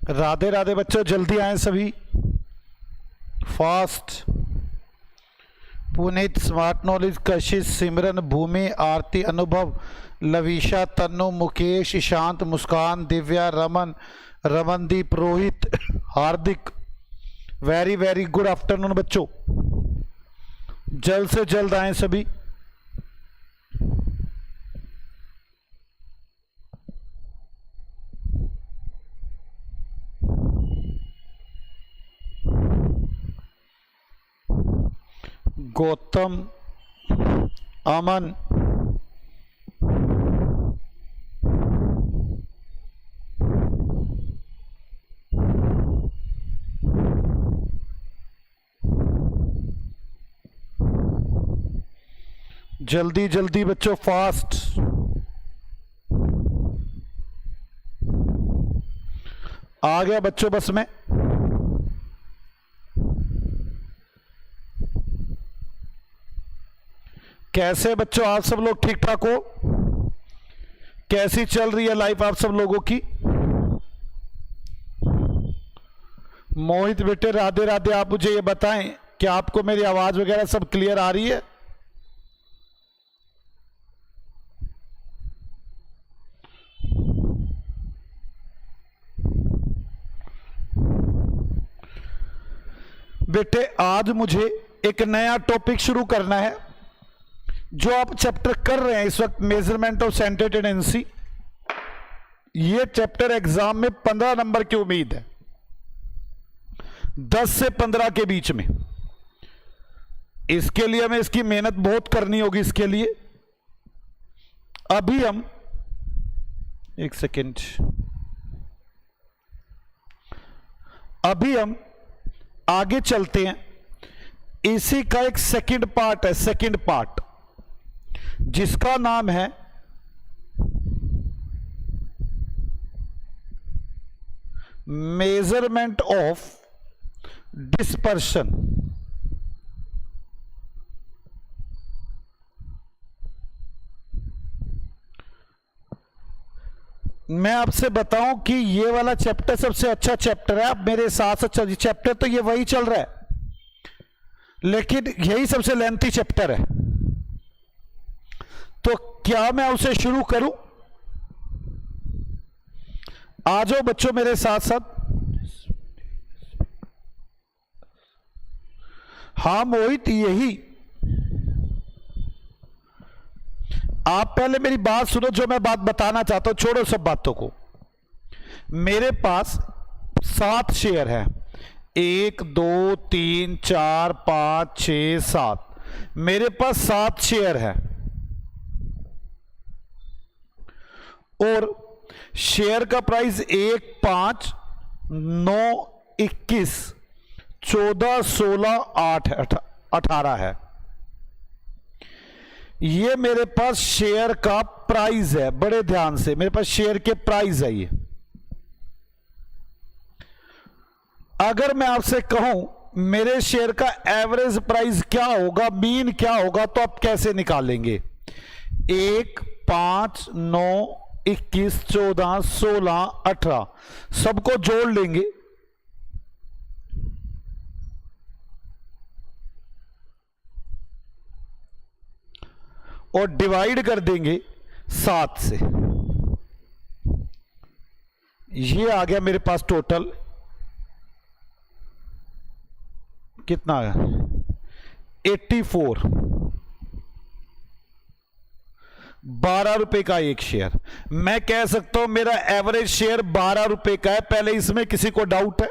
राधे राधे बच्चों, जल्दी आए सभी, फास्ट। पुनीत, स्मार्ट नॉलेज, कशिश, सिमरन, भूमि, आरती, अनुभव, लविशा, तन्नु, मुकेश, ईशांत, मुस्कान, दिव्या, रमन, रमनदीप, रोहित, हार्दिक। वेरी वेरी गुड आफ्टरनून बच्चों, जल्द से जल्द आए सभी। गौतम, अमन, जल्दी जल्दी बच्चों, फास्ट। आ गया बच्चों बस में। कैसे बच्चों आप सब लोग, ठीक ठाक हो? कैसी चल रही है लाइफ आप सब लोगों की? मोहित बेटे, राधे राधे। आप मुझे ये बताएं कि आपको मेरी आवाज वगैरह सब क्लियर आ रही है? बेटे आज मुझे एक नया टॉपिक शुरू करना है। जो आप चैप्टर कर रहे हैं इस वक्त, मेजरमेंट ऑफ सेंटर टेंडेंसी, ये चैप्टर एग्जाम में 15 नंबर की उम्मीद है, 10 से 15 के बीच में। इसके लिए हमें इसकी मेहनत बहुत करनी होगी। इसके लिए अभी हम एक सेकेंड, अभी हम आगे चलते हैं। इसी का एक सेकंड पार्ट है, सेकंड पार्ट, जिसका नाम है मेजरमेंट ऑफ डिस्पर्शन। मैं आपसे बताऊं कि ये वाला चैप्टर सबसे अच्छा चैप्टर है। आप मेरे साथ साथ, चैप्टर तो ये वही चल रहा है, लेकिन यही सबसे लेंथी चैप्टर है। तो क्या मैं उसे शुरू करूं? आ जाओ बच्चों मेरे साथ साथ। हाँ मोहित, यही। आप पहले मेरी बात सुनो, जो मैं बात बताना चाहता हूं, छोड़ो सब बातों को। मेरे पास 7 शेयर है, 1 2 3 4 5 6 7। मेरे पास 7 शेयर है और शेयर का प्राइस 1 5 9 21 14 16 8 18 है। ये मेरे पास शेयर का प्राइस है। बड़े ध्यान से, मेरे पास शेयर के प्राइस है ये। अगर मैं आपसे कहूं मेरे शेयर का एवरेज प्राइस क्या होगा, मीन क्या होगा, तो आप कैसे निकालेंगे? 1 5 9 21 14 16 18 सबको जोड़ लेंगे, और डिवाइड कर देंगे 7 से। ये आ गया मेरे पास टोटल, कितना आ गया? 84। 12 रुपए का एक शेयर। मैं कह सकता हूं मेरा एवरेज शेयर 12 रुपए का है। पहले इसमें किसी को डाउट है?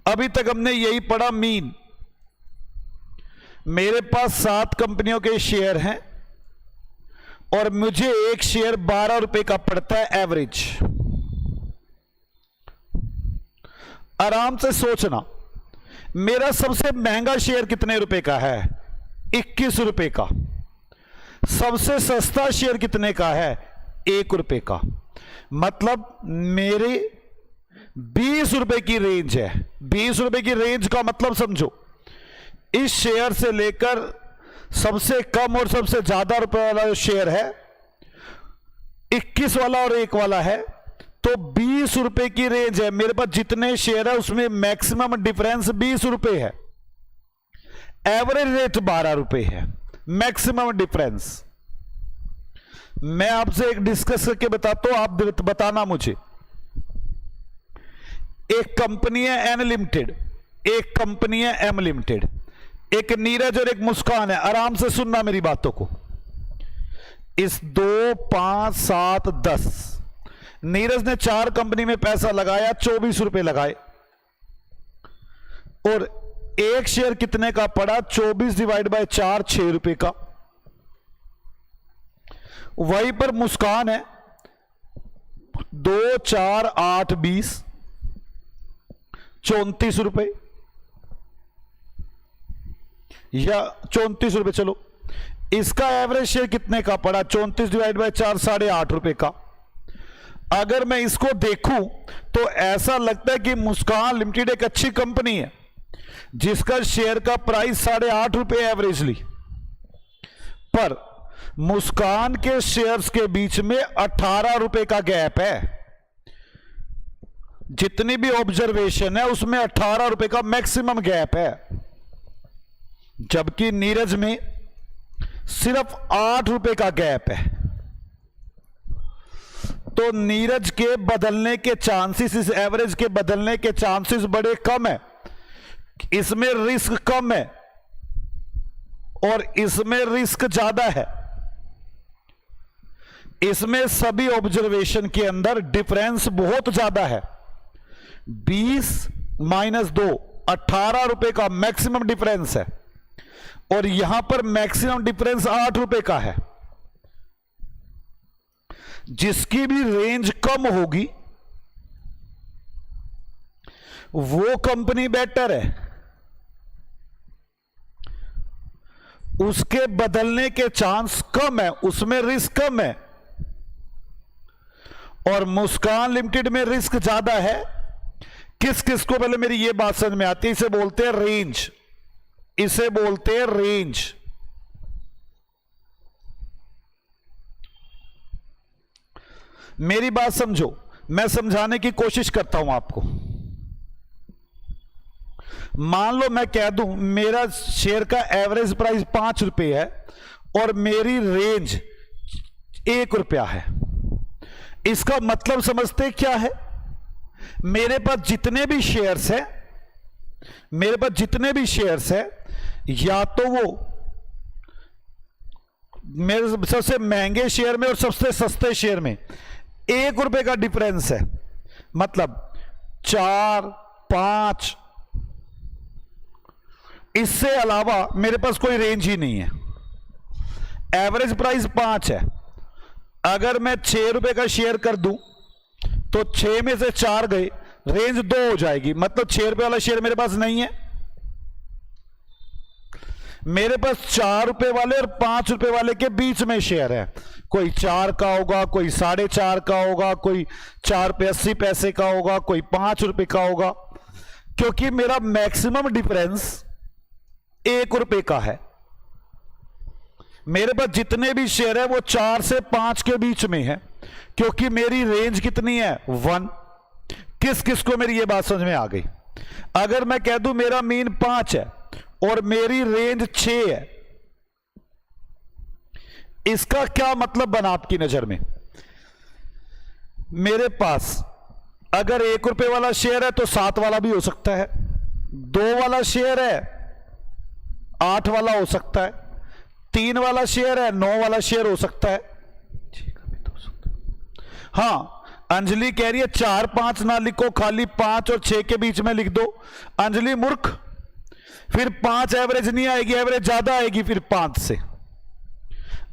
अभी तक हमने यही पढ़ा, मीन। मेरे पास 7 कंपनियों के शेयर हैं और मुझे एक शेयर 12 रुपए का पड़ता है एवरेज। आराम से सोचना, मेरा सबसे महंगा शेयर कितने रुपए का है? 21 रुपए का। सबसे सस्ता शेयर कितने का है? 1 रुपए का। मतलब मेरे 20 रुपए की रेंज है। 20 रुपए की रेंज का मतलब समझो, इस शेयर से लेकर सबसे कम और सबसे ज्यादा रुपए वाला शेयर है 21 वाला और 1 वाला है तो 20 रुपए की रेंज है। मेरे पास जितने शेयर है उसमें मैक्सिमम डिफरेंस 20 रुपए है, एवरेज रेट 12 रुपए है, मैक्सिमम डिफरेंस। मैं आपसे एक डिस्कस करके बताता हूं, आप बताना मुझे। एक कंपनी है एन लिमिटेड, एक कंपनी है एम लिमिटेड, एक नीरज और एक मुस्कान है। आराम से सुनना मेरी बातों को। इस 2, 5, 7, 10 नीरज ने 4 कंपनी में पैसा लगाया, 24 रुपए लगाए, और एक शेयर कितने का पड़ा? 24 डिवाइड बाय 4, 6 रुपए का। वहीं पर मुस्कान है 2, 4, 8, 20, 34 रुपए या 34 रुपए। चलो, इसका एवरेज शेयर कितने का पड़ा? 34 डिवाइड बाय 4, 8.5 रुपए का। अगर मैं इसको देखूं तो ऐसा लगता है कि मुस्कान लिमिटेड एक अच्छी कंपनी है जिसका शेयर का प्राइस 8.5 रुपए एवरेजली, पर मुस्कान के शेयर्स के बीच में 18 रुपए का गैप है। जितनी भी ऑब्जर्वेशन है उसमें 18 रुपए का मैक्सिमम गैप है, जबकि नीरज में सिर्फ 8 रुपए का गैप है। तो नीरज के बदलने के चांसेस, इस एवरेज के बदलने के चांसेस बड़े कम है, इसमें रिस्क कम है और इसमें रिस्क ज्यादा है। इसमें सभी ऑब्जर्वेशन के अंदर डिफरेंस बहुत ज्यादा है। 20 माइनस 2, 18 रुपए का मैक्सिमम डिफरेंस है, और यहां पर मैक्सिमम डिफरेंस 8 रुपए का है। जिसकी भी रेंज कम होगी वो कंपनी बेटर है, उसके बदलने के चांस कम है, उसमें रिस्क कम है। और मुस्कान लिमिटेड में रिस्क ज्यादा है। किस किस को पहले मेरी ये बात समझ में आती है? इसे बोलते हैं रेंज, इसे बोलते हैं रेंज। मेरी बात समझो, मैं समझाने की कोशिश करता हूं आपको। मान लो मैं कह दूं मेरा शेयर का एवरेज प्राइस 5 रुपए है और मेरी रेंज 1 रुपया है। इसका मतलब समझते क्या है? मेरे पास जितने भी शेयर्स हैं, मेरे पास जितने भी शेयर्स हैं, या तो वो मेरे सबसे महंगे शेयर में और सबसे सस्ते शेयर में 1 रुपए का डिफरेंस है। मतलब 4, 5, इससे अलावा मेरे पास कोई रेंज ही नहीं है। एवरेज प्राइस 5 है। अगर मैं 6 रुपए का शेयर कर दूं तो 6 में से 4 गए, रेंज 2 हो जाएगी। मतलब 6 रुपए वाला शेयर मेरे पास नहीं है। मेरे पास 4 रुपए वाले और 5 रुपए वाले के बीच में शेयर है। कोई 4 का होगा, कोई 4.5 का होगा, कोई 4 रुपए 80 पैसे का होगा, कोई 5 रुपए का होगा, क्योंकि मेरा मैक्सिमम डिफरेंस 1 रुपए का है। मेरे पास जितने भी शेयर है वो 4 से 5 के बीच में है, क्योंकि मेरी रेंज कितनी है? 1। किस किस को मेरी ये बात समझ में आ गई? अगर मैं कह दूं मेरा मीन 5 है और मेरी रेंज 6 है, इसका क्या मतलब बना आपकी नजर में? मेरे पास अगर 1 रुपए वाला शेयर है तो 7 वाला भी हो सकता है, 2 वाला शेयर है 8 वाला हो सकता है, 3 वाला शेयर है 9 वाला शेयर हो सकता है। हां, अंजलि कह रही है 4, 5 ना लिखो, खाली 5 और 6 के बीच में लिख दो। अंजलि मूर्ख, फिर 5 एवरेज नहीं आएगी, एवरेज ज्यादा आएगी फिर 5 से।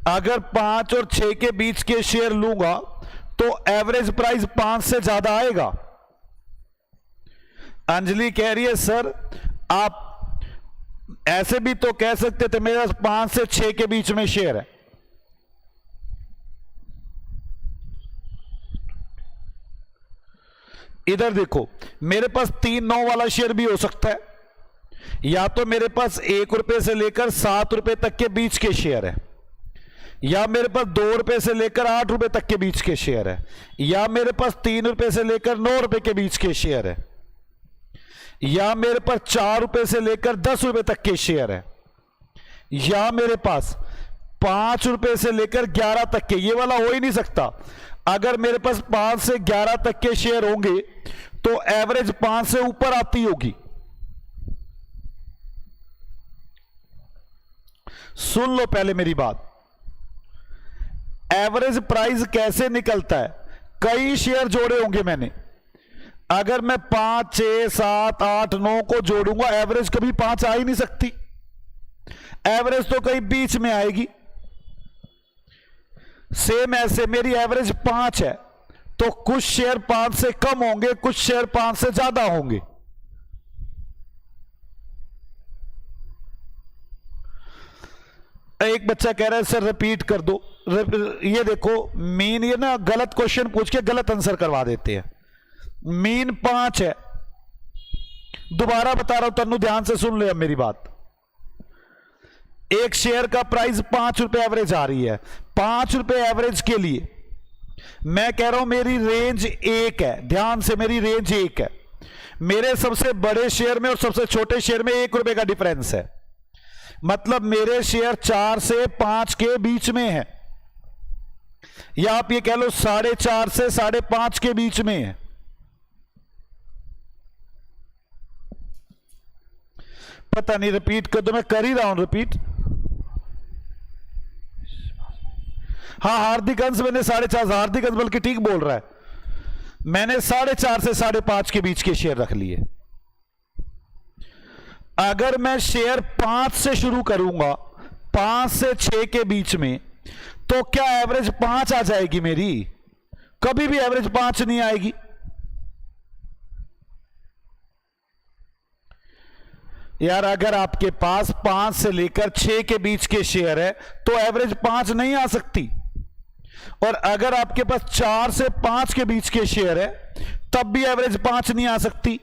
अगर 5 और 6 के बीच के शेयर लूंगा तो एवरेज प्राइस 5 से ज्यादा आएगा। अंजलि कह रही है सर आप ऐसे भी तो कह सकते थे मेरे पास 5 से 6 के बीच में शेयर है। इधर देखो, मेरे पास 3, 9 वाला शेयर भी हो सकता है, या तो मेरे पास 1 रुपए से लेकर 7 रुपए तक के बीच के शेयर है, या मेरे पास 2 रुपए से लेकर 8 रुपए तक के बीच के शेयर है, या मेरे पास 3 रुपए से लेकर 9 रुपए के बीच के शेयर है, या मेरे पास 4 रुपए से लेकर 10 रुपए तक के शेयर है, या मेरे पास 5 रुपए से लेकर 11 तक के, ये वाला हो ही नहीं सकता। अगर मेरे पास 5 से 11 तक के शेयर होंगे तो एवरेज 5 से ऊपर आती होगी। सुन लो पहले मेरी बात, एवरेज प्राइस कैसे निकलता है। कई शेयर जोड़े होंगे मैंने, अगर मैं 5, 6, 7, 8, 9 को जोड़ूंगा, एवरेज कभी 5 आ ही नहीं सकती। एवरेज तो कहीं बीच में आएगी। सेम ऐसे मेरी एवरेज 5 है तो कुछ शेयर 5 से कम होंगे, कुछ शेयर 5 से ज्यादा होंगे। एक बच्चा कह रहा है सर रिपीट कर दो। ये देखो मीन, ये ना गलत क्वेश्चन पूछ के गलत आंसर करवा देते हैं। मीन 5 है, दोबारा बता रहा हूं तन्नू, ध्यान से सुन ले अब मेरी बात। एक शेयर का प्राइस 5 रुपए एवरेज आ रही है। 5 रुपए एवरेज के लिए मैं कह रहा हूं मेरी रेंज 1 है, ध्यान से मेरी रेंज 1 है। मेरे सबसे बड़े शेयर में और सबसे छोटे शेयर में 1 रुपए का डिफरेंस है, मतलब मेरे शेयर 4 से 5 के बीच में है, या आप ये कह लो 4.5 से 5.5 के बीच में है। पता नहीं रिपीट कर दो, मैं कर ही रहा हूं रिपीट। हाँ हार्दिक अंश, मैंने 4.5, हार्दिक अंश बल्कि ठीक बोल रहा है, मैंने 4.5 से 5.5 के बीच के शेयर रख लिए। अगर मैं शेयर 5 से शुरू करूंगा, 5 से 6 के बीच में, तो क्या एवरेज 5 आ जाएगी मेरी? कभी भी एवरेज 5 नहीं आएगी। यार अगर आपके पास 5 से लेकर 6 के बीच के शेयर है तो एवरेज 5 नहीं आ सकती, और अगर आपके पास 4 से 5 के बीच के शेयर है तब भी एवरेज 5 नहीं आ सकती।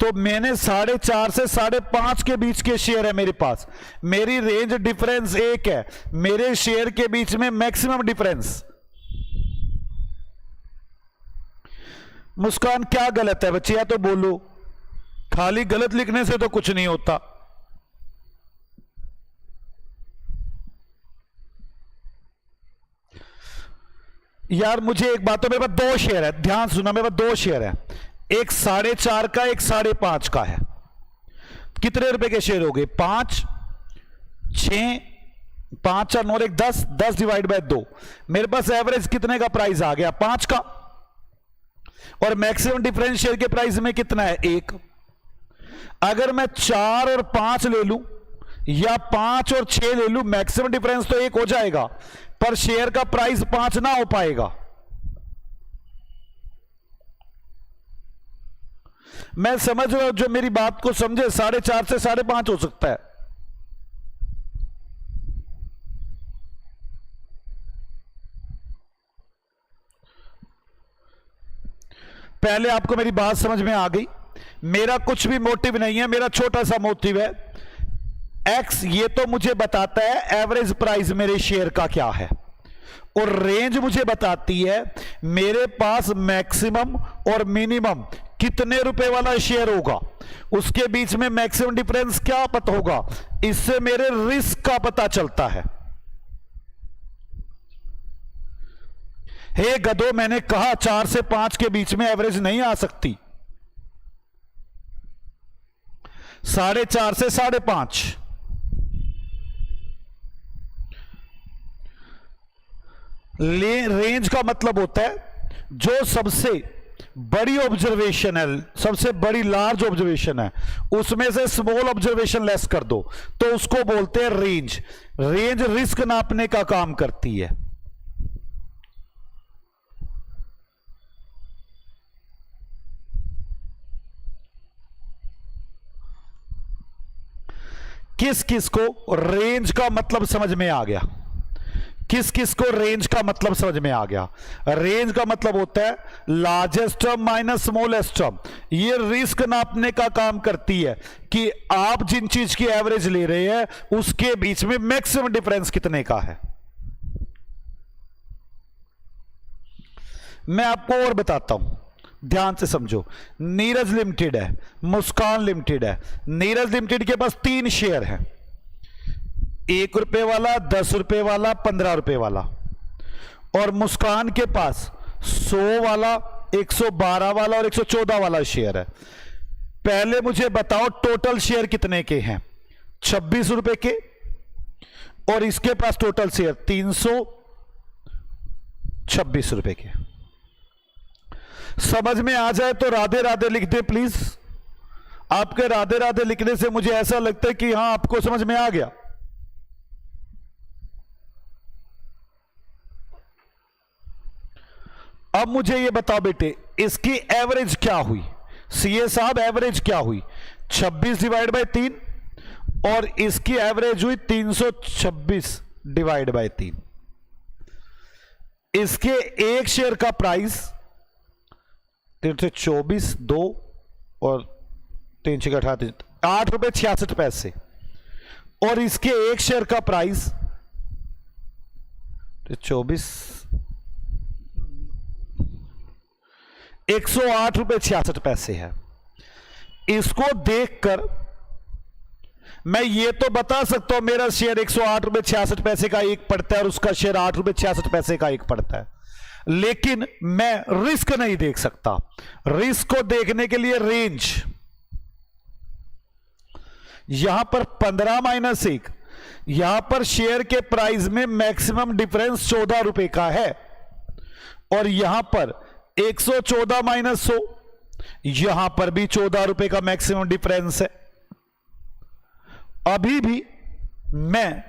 तो मैंने 4.5 से 5.5 के बीच के शेयर है मेरे पास, मेरी रेंज डिफरेंस 1 है, मेरे शेयर के बीच में मैक्सिमम डिफरेंस। मुस्कान क्या गलत है बच्चे, या तो बोलो, खाली गलत लिखने से तो कुछ नहीं होता। यार मुझे एक बात, तो मेरे पास 2 शेयर है, ध्यान सुना, मेरे पास 2 शेयर है, एक 4.5 का, एक 5.5 का है। कितने रुपए के शेयर हो गए? 5, 6, 5 और 9, 1, 10, 10 डिवाइड बाय 2। मेरे पास एवरेज कितने का प्राइस आ गया? 5 का, और मैक्सिमम डिफरेंस शेयर के प्राइस में कितना है? 1। अगर मैं 4 और 5 ले लूं या 5 और 6 ले लूं, मैक्सिमम डिफरेंस तो 1 हो जाएगा, पर शेयर का प्राइस 5 ना हो पाएगा। मैं समझ रहा हूं, जो मेरी बात को समझे, 4.5 से 5.5 हो सकता है। पहले आपको मेरी बात समझ में आ गई? मेरा कुछ भी मोटिव नहीं है, मेरा छोटा सा मोटिव है। एक्स ये तो मुझे बताता है एवरेज प्राइस मेरे शेयर का क्या है, और रेंज मुझे बताती है मेरे पास मैक्सिमम और मिनिमम कितने रुपए वाला शेयर होगा, उसके बीच में मैक्सिमम डिफरेंस क्या पता होगा, इससे मेरे रिस्क का पता चलता है। हे गधो, मैंने कहा 4 से 5 के बीच में एवरेज नहीं आ सकती, 4.5 से 5.5। रेंज का मतलब होता है जो सबसे बड़ी ऑब्जर्वेशन है, सबसे बड़ी लार्ज ऑब्जर्वेशन है, उसमें से स्मॉल ऑब्जर्वेशन लेस कर दो तो उसको बोलते हैं रेंज। रेंज रिस्क नापने का काम करती है। किस किस को रेंज का मतलब समझ में आ गया? किस किस को रेंज का मतलब समझ में आ गया? रेंज का मतलब होता है largest term minus smallest term. ये रिस्क नापने का काम करती है कि आप जिन चीज की एवरेज ले रहे हैं उसके बीच में मैक्सिमम डिफरेंस कितने का है। मैं आपको और बताता हूं, ध्यान से समझो। नीरज लिमिटेड है, मुस्कान लिमिटेड है। नीरज लिमिटेड के पास 3 शेयर है, 1 रुपए वाला, 10 रुपए वाला, 15 रुपए वाला। और मुस्कान के पास 100 वाला, 112 वाला और 114 वाला शेयर है। पहले मुझे बताओ टोटल शेयर कितने के हैं? 26 रुपए के। और इसके पास टोटल शेयर 326 रुपए के। समझ में आ जाए तो राधे राधे लिख दे प्लीज। आपके राधे राधे लिखने से मुझे ऐसा लगता है कि हां आपको समझ में आ गया। अब मुझे ये बताओ बेटे, इसकी एवरेज क्या हुई? सीए साहब एवरेज क्या हुई? 26 डिवाइड बाय 3 और इसकी एवरेज हुई 326 डिवाइड बाय 3। इसके एक शेयर का प्राइस 324, 2 और 3 6 18 8.66 और इसके एक शेयर का प्राइस 24 108.66 है। इसको देखकर मैं ये तो बता सकता हूं मेरा शेयर 108.66 का एक पड़ता है और उसका शेयर 8.66 का एक पड़ता है, लेकिन मैं रिस्क नहीं देख सकता। रिस्क को देखने के लिए रेंज, यहां पर 15 माइनस 1, यहां पर शेयर के प्राइस में मैक्सिमम डिफरेंस 14 रुपए का है और यहां पर 114 माइनस 100, यहां पर भी 14 रुपए का मैक्सिमम डिफरेंस है। अभी भी मैं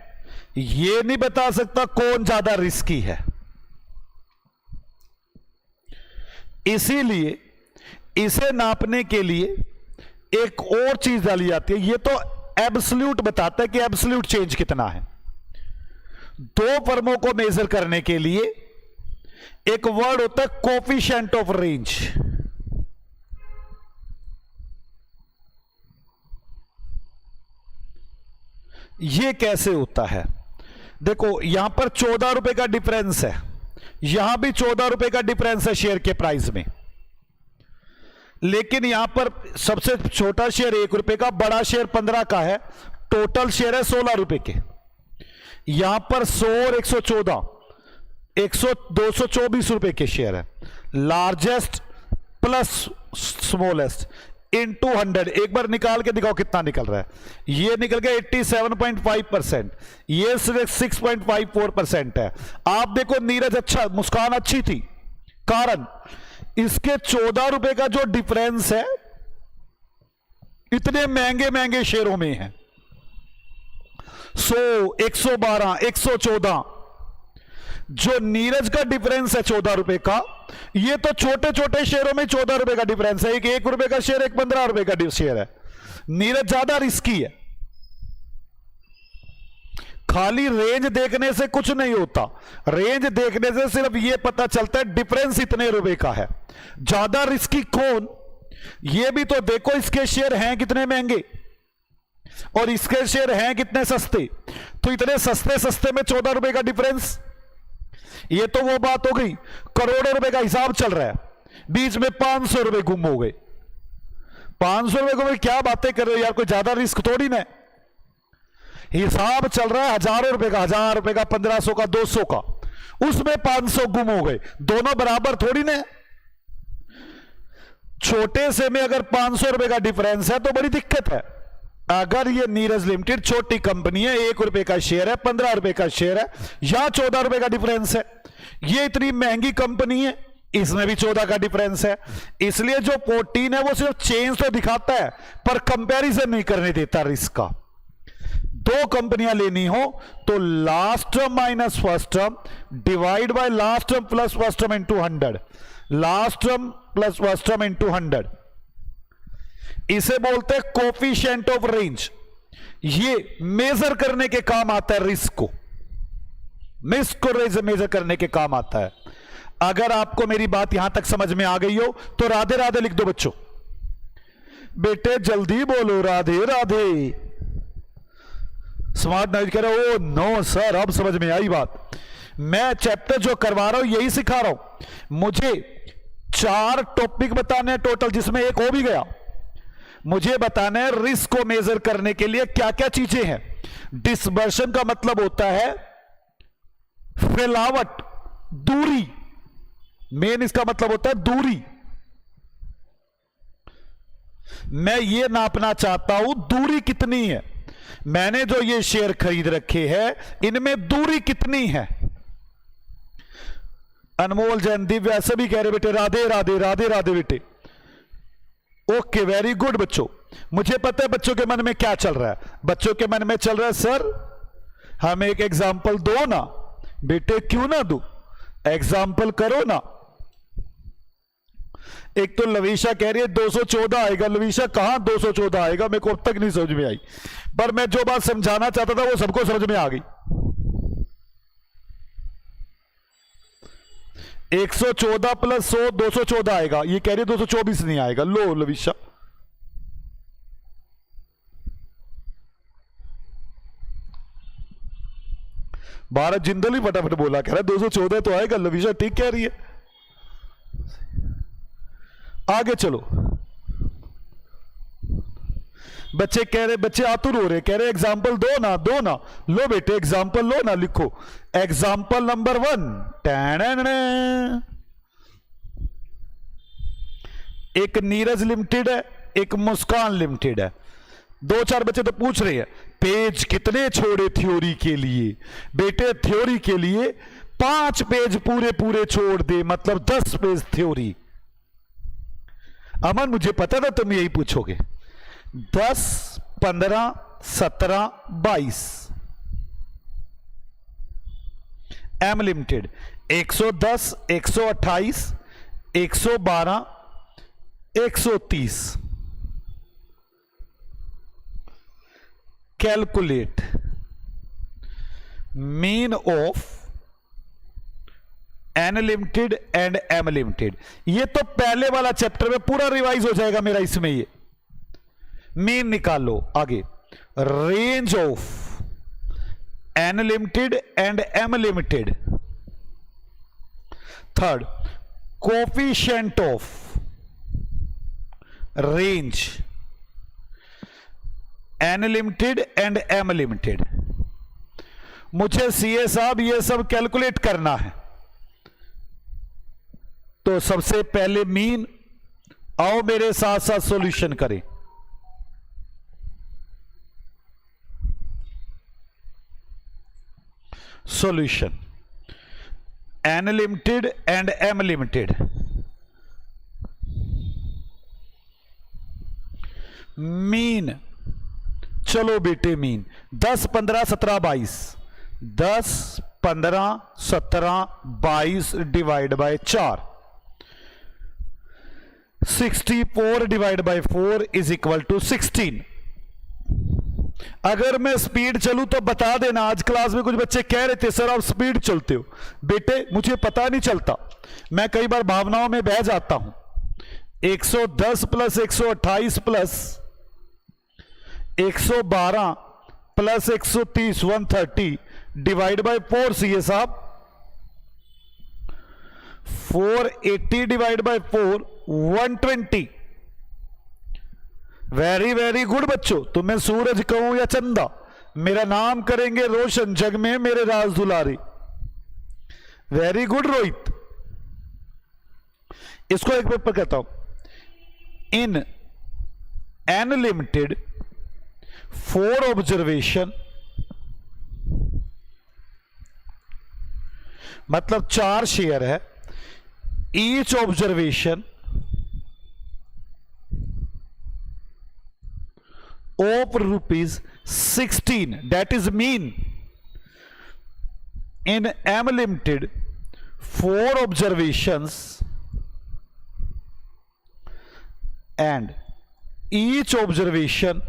ये नहीं बता सकता कौन ज्यादा रिस्की है, इसीलिए इसे नापने के लिए एक और चीज डाली जाती है। ये तो एब्सोल्यूट बताता है कि एब्सोल्यूट चेंज कितना है। दो फर्मों को मेजर करने के लिए एक वर्ड होता है कोफिशिएंट ऑफ रेंज। ये कैसे होता है? देखो यहां पर 14 रुपए का डिफरेंस है, यहां भी 14 रुपए का डिफरेंस है शेयर के प्राइस में, लेकिन यहां पर सबसे छोटा शेयर 1 रुपए का, बड़ा शेयर 15 का है, टोटल शेयर है 16 रुपए के। यहां पर 100 और 114 224 रुपए के शेयर है। लार्जेस्ट प्लस स्मॉलेस्ट इनटू 100, एक बार निकाल के दिखाओ कितना निकल रहा है। ये निकल गया 87.5%, ये सिर्फ 6.54% है। आप देखो नीरज अच्छा, मुस्कान अच्छी थी, कारण इसके 14 रुपए का जो डिफरेंस है इतने महंगे महंगे शेयरों में है। 100, 112, 114, जो नीरज का डिफरेंस है 14 रुपए का, ये तो छोटे छोटे शेयरों में 14 रुपए का डिफरेंस है। एक 1 रुपए का शेयर, एक 15 रुपए का शेयर है। नीरज ज्यादा रिस्की है। खाली रेंज देखने से कुछ नहीं होता, रेंज देखने से सिर्फ यह पता चलता है डिफरेंस इतने रुपए का है। ज्यादा रिस्की कौन, यह भी तो देखो, इसके शेयर हैं कितने महंगे और इसके शेयर हैं कितने सस्ते। तो इतने सस्ते सस्ते में 14 रुपए का डिफरेंस, ये तो वो बात हो गई, करोड़ों रुपए का हिसाब चल रहा है, बीच में 500 रुपए गुम हो गए। 500 रुपए को क्या बातें कर रहे हो यार, कोई ज्यादा रिस्क थोड़ी ना। हिसाब चल रहा है हजारों रुपए का, 1000 रुपए का, 1500 का, 200 का, उसमें 500 गुम हो गए। दोनों बराबर थोड़ी ना। छोटे से में अगर 500 रुपए का डिफरेंस है तो बड़ी दिक्कत है। अगर ये नीरज लिमिटेड छोटी कंपनी है, 1 रुपए का शेयर है, 15 रुपए का शेयर है, या 14 रुपए का डिफरेंस है, ये इतनी महंगी कंपनी है, इसमें भी 14 का डिफरेंस है। इसलिए जो 14 है वो सिर्फ चेंज तो दिखाता है पर कंपैरिजन नहीं करने देता रिस्क का। दो कंपनियां लेनी हो तो last term minus first term divide by last term plus first term into 100, last term plus first term into 100, इसे बोलते हैं कोफिशिएंट ऑफ रेंज। ये मेजर करने के काम आता है रिस्क को। मिस को मेजर करने के काम आता है। अगर आपको मेरी बात यहां तक समझ में आ गई हो तो राधे राधे लिख दो बच्चों। बेटे जल्दी बोलो राधे राधे। स्मार्ट नॉइज कह रहे हो, नो सर अब समझ में आई बात। मैं चैप्टर जो करवा रहा हूं यही सिखा रहा हूं। मुझे 4 टॉपिक बताने हैं टोटल, जिसमें एक हो भी गया। मुझे बताना है रिस्क को मेजर करने के लिए क्या क्या चीजें हैं। डिस्पर्शन का मतलब होता है फैलावट, दूरी। मेन इसका मतलब होता है दूरी। मैं ये नापना चाहता हूं दूरी कितनी है। मैंने जो ये शेयर खरीद रखे हैं इनमें दूरी कितनी है। अनमोल जैन दिव्या सभी कह रहे बेटे राधे राधे राधे राधे बेटे। ओके वेरी गुड बच्चों। मुझे पता है बच्चों के मन में क्या चल रहा है। बच्चों के मन में चल रहा है सर हमें एक एग्जाम्पल दो ना। बेटे क्यों ना दूं, एग्जाम्पल करो ना। एक तो लवीशा कह रही है 214 आएगा। लवीशा कहां 214 आएगा, मेरे को अब तक नहीं समझ में आई। पर मैं जो बात समझाना चाहता था वो सबको समझ में आ गई। 114 प्लस 100 214 आएगा। ये कह रही है 224 नहीं आएगा। लो लवीशा, भारत जिंदल ही फटाफट बोला, कह रहा है 214 तो आएगा। लवीशा ठीक कह रही है। आगे चलो। बच्चे कह रहे, बच्चे आतुर हो रहे, कह रहे एग्जाम्पल दो ना दो ना। लो बेटे एग्जाम्पल लो ना। लिखो एग्जाम्पल नंबर 1। एक नीरज लिमिटेड है, एक मुस्कान लिमिटेड है। 2-4 बच्चे तो पूछ रहे हैं पेज कितने छोड़े थ्योरी के लिए। बेटे थ्योरी के लिए 5 पेज पूरे पूरे छोड़ दे, मतलब 10 पेज थ्योरी। अमन मुझे पता था तुम यही पूछोगे। 10, 15, 17, 22। M limited 110, 128, 112, 130। Calculate mean of N limited and M limited. ये तो पहले वाला चैप्टर में पूरा रिवाइज हो जाएगा मेरा इसमें। ये मीन निकालो। आगे range of N limited and M limited. Third coefficient of range N limited and M limited. मुझे सीए साहब ये सब कैलकुलेट करना है। तो सबसे पहले मीन, आओ मेरे साथ साथ सॉल्यूशन करें। Solution N limited and M limited. Mean चलो बेटे mean 10, 15, 17, 22। 10, 15, 17, 22 divide by 4। 64 divide by 4 is equal to 16। अगर मैं स्पीड चलूं तो बता देना। आज क्लास में कुछ बच्चे कह रहे थे सर आप स्पीड चलते हो। बेटे मुझे पता नहीं चलता, मैं कई बार भावनाओं में बह जाता हूं। 110 plus 128 plus 112 plus 130 130 divide by 4 CA साहब 480 divide by 4 120। Very very good बच्चों। तो मैं सूरज कहूं या चंदा, मेरा नाम करेंगे रोशन जग में मेरे राज दुलारी। Very good Rohit. इसको एक पेपर कहता हूं। इन एन लिमिटेड 4 ऑब्जर्वेशन, मतलब 4 शेयर है। Each observation of rupees 16, that is mean. In M Limited 4 observations and each observation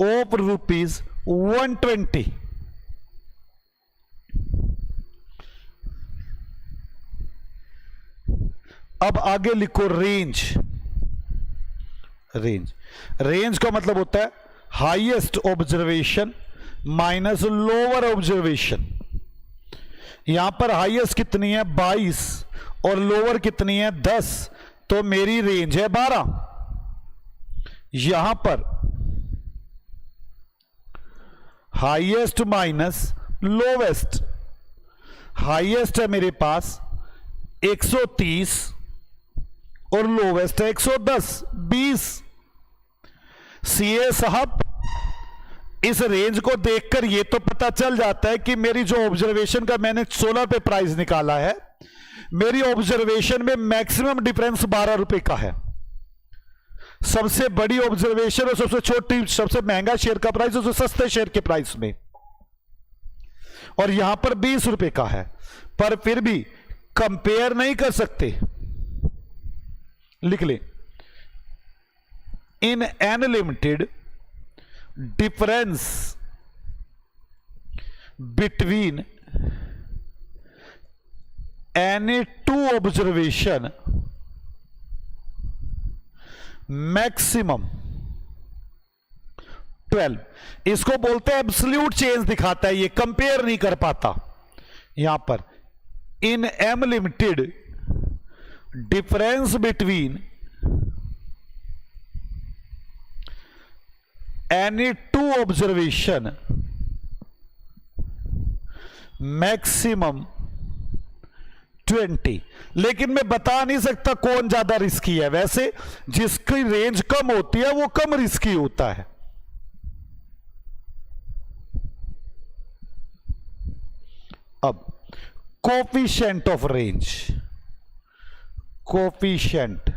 of rupees 120। अब आगे लिखो रेंज। रेंज का मतलब होता है highest observation minus lower observation. यहां पर हाईएस्ट कितनी है 22 और लोअर कितनी है 10, तो मेरी रेंज है 12। यहां पर हाईएस्ट माइनस लोवेस्ट, हाईएस्ट है मेरे पास 130 और लोवेस्ट है 110, 20। सीए साहब, इस रेंज को देखकर यह तो पता चल जाता है कि मेरी जो ऑब्जर्वेशन का मैंने 16 पे प्राइस निकाला है, मेरी ऑब्जर्वेशन में मैक्सिमम डिफरेंस 12 रुपए का है। सबसे बड़ी ऑब्जर्वेशन और सबसे छोटी, सबसे महंगा शेयर का प्राइस उससे सस्ते शेयर के प्राइस में, और यहां पर 20 रुपए का है। पर फिर भी कंपेयर नहीं कर सकते। लिख ले, in an limited difference between any two observation maximum 12। इसको बोलते हैं एब्सोल्यूट चेंज दिखाता है, ये कंपेयर नहीं कर पाता। यहां पर in M limited difference between any two observation maximum 20। लेकिन मैं बता नहीं सकता कौन ज्यादा रिस्की है। वैसे जिसकी रेंज कम होती है वो कम रिस्की होता है। अब coefficient of range, coefficient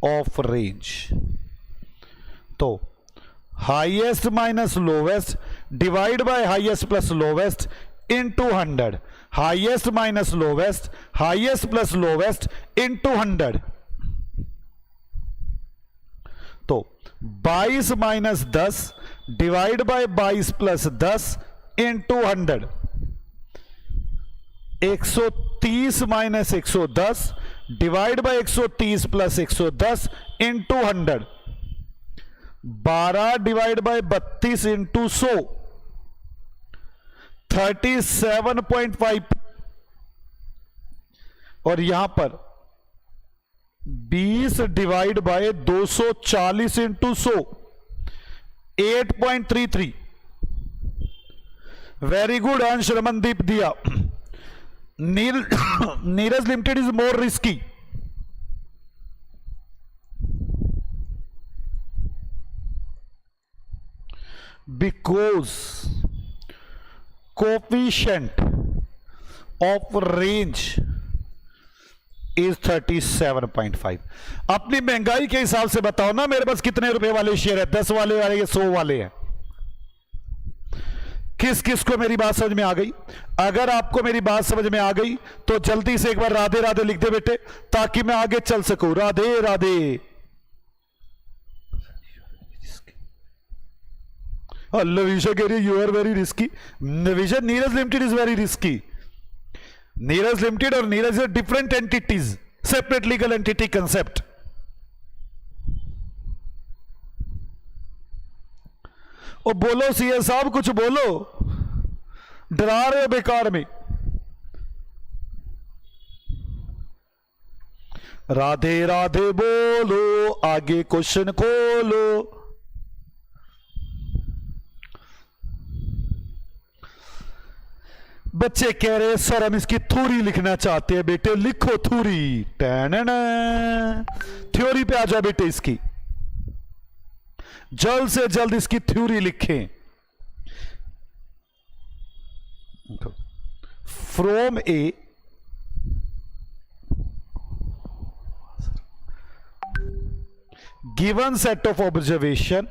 of range, तो highest minus lowest divide by highest plus lowest into 100, highest minus lowest, highest plus lowest into 100। तो 22 minus 10 divide by 22 plus 10 into 100। 130 minus 110 divide by 130 plus 110 into 100। 12 divide by 32 into 100, 37.5। और यहां पर 20 divide by 240 into 100, 8.33। Very good अंश, रमनदीप दिया। Neeraj limited is more risky. Because coefficient of range is 37.5। अपनी महंगाई के हिसाब से बताओ ना, मेरे पास कितने रुपए वाले शेयर है? 10 वाले या 100 वाले हैं? किस किस को मेरी बात समझ में आ गई? अगर आपको मेरी बात समझ में आ गई तो जल्दी से एक बार राधे राधे लिख दे बेटे, ताकि मैं आगे चल सकूं। राधे राधे। लविशा कह रही you are very risky. Vision, Neeraj limited is very risky. Neeraj limited और Neeraj is different entities, separate legal entity concept. ओ बोलो सीए साहब, कुछ बोलो, डरा रहे हो बेकार में। राधे राधे बोलो, आगे क्वेश्चन खोलो। बच्चे कह रहे सर हम इसकी थ्योरी लिखना चाहते हैं। बेटे लिखो थ्योरी। थ्योरी पे आ जाओ बेटे, इसकी जल्द से जल्द इसकी थ्योरी लिखें। From A given set of observation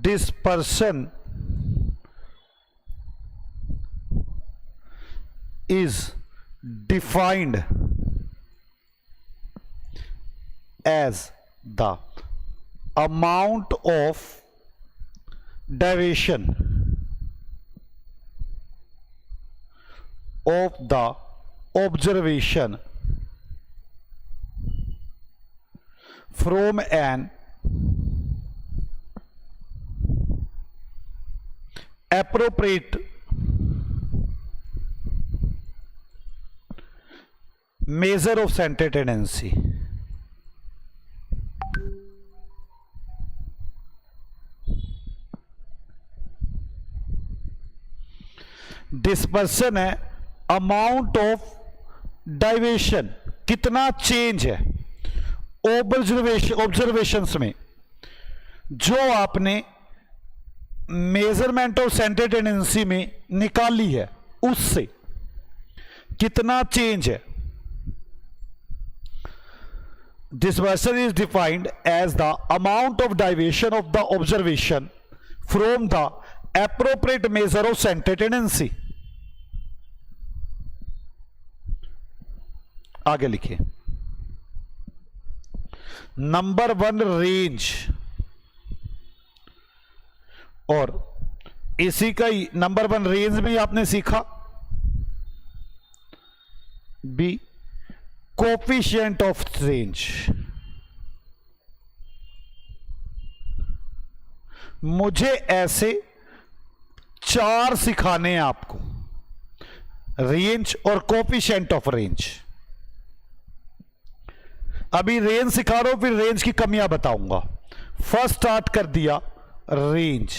dispersion is defined as the amount of deviation of the observation from an appropriate measure of center tendency. Dispersion है अमाउंट ऑफ डाइवेशन, कितना चेंज है ऑब्जर्वेशंस में जो आपने measurement of centre tendency में निकाली है, उससे कितना चेंज है. Dispersion is defined as the amount of deviation of the observation from the appropriate measure of center tendency. आगे लिखिए. नंबर 1 रेंज, और इसी का ही नंबर 1 रेंज में आपने सीखा बी कोफिशिएंट ऑफ रेंज. मुझे ऐसे 4 सिखाने हैं आपको, रेंज और कोफिशिएंट ऑफ रेंज. अभी रेंज सिखा रहा हूं, फिर रेंज की कमियां बताऊंगा. फर्स्ट स्टार्ट कर दिया range.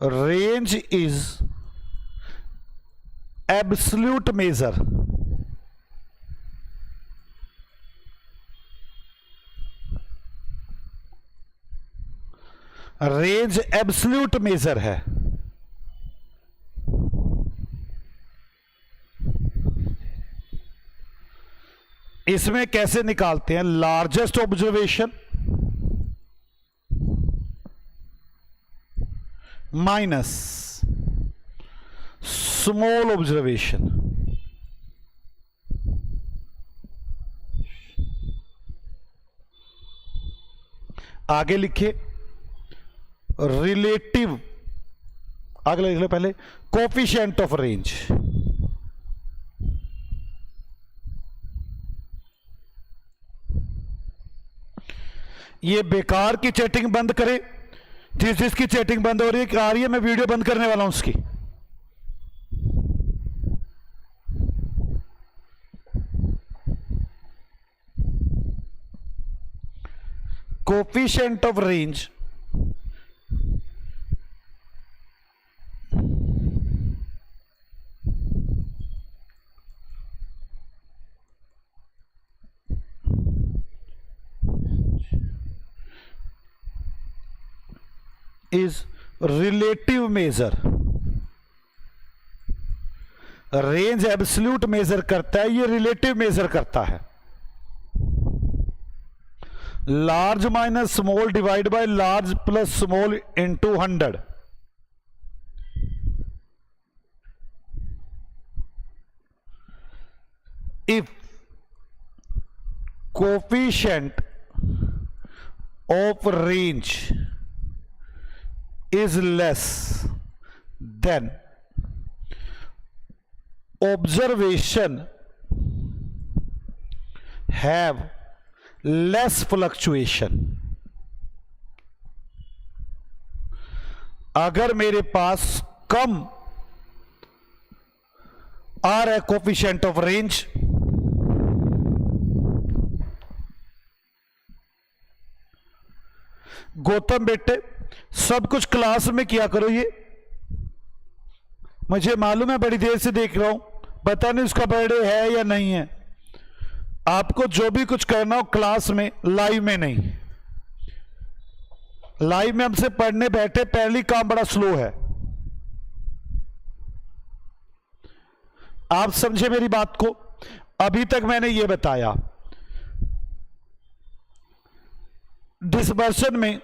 Range is absolute major. Range absolute major है. इसमें कैसे निकालते हैं? Largest observation minus small observation. आगे लिखिए रिलेटिव, आगे लिख लो पहले कोफिशिएंट ऑफ रेंज. ये बेकार की चैटिंग बंद करे. जिसकी चैटिंग बंद हो रही है, आ रही है, मैं वीडियो बंद करने वाला हूं उसकी. Coefficient of range is relative measure. Range absolute major करता है, ये रिलेटिव मेजर करता है. Large minus small divide by large plus small into 100. If coefficient of range is less than observation have less fluctuation. अगर मेरे पास कम आ रहा है coefficient of range, Gautam बेटे सब कुछ क्लास में किया करो. ये मुझे मालूम है, बड़ी देर से देख रहा हूं, पता नहीं उसका बर्थडे है या नहीं है. आपको जो भी कुछ करना हो क्लास में, लाइव में नहीं. लाइव में हमसे पढ़ने बैठे, पहली काम बड़ा स्लो है. आप समझे मेरी बात को? अभी तक मैंने ये बताया डिसबर्सन में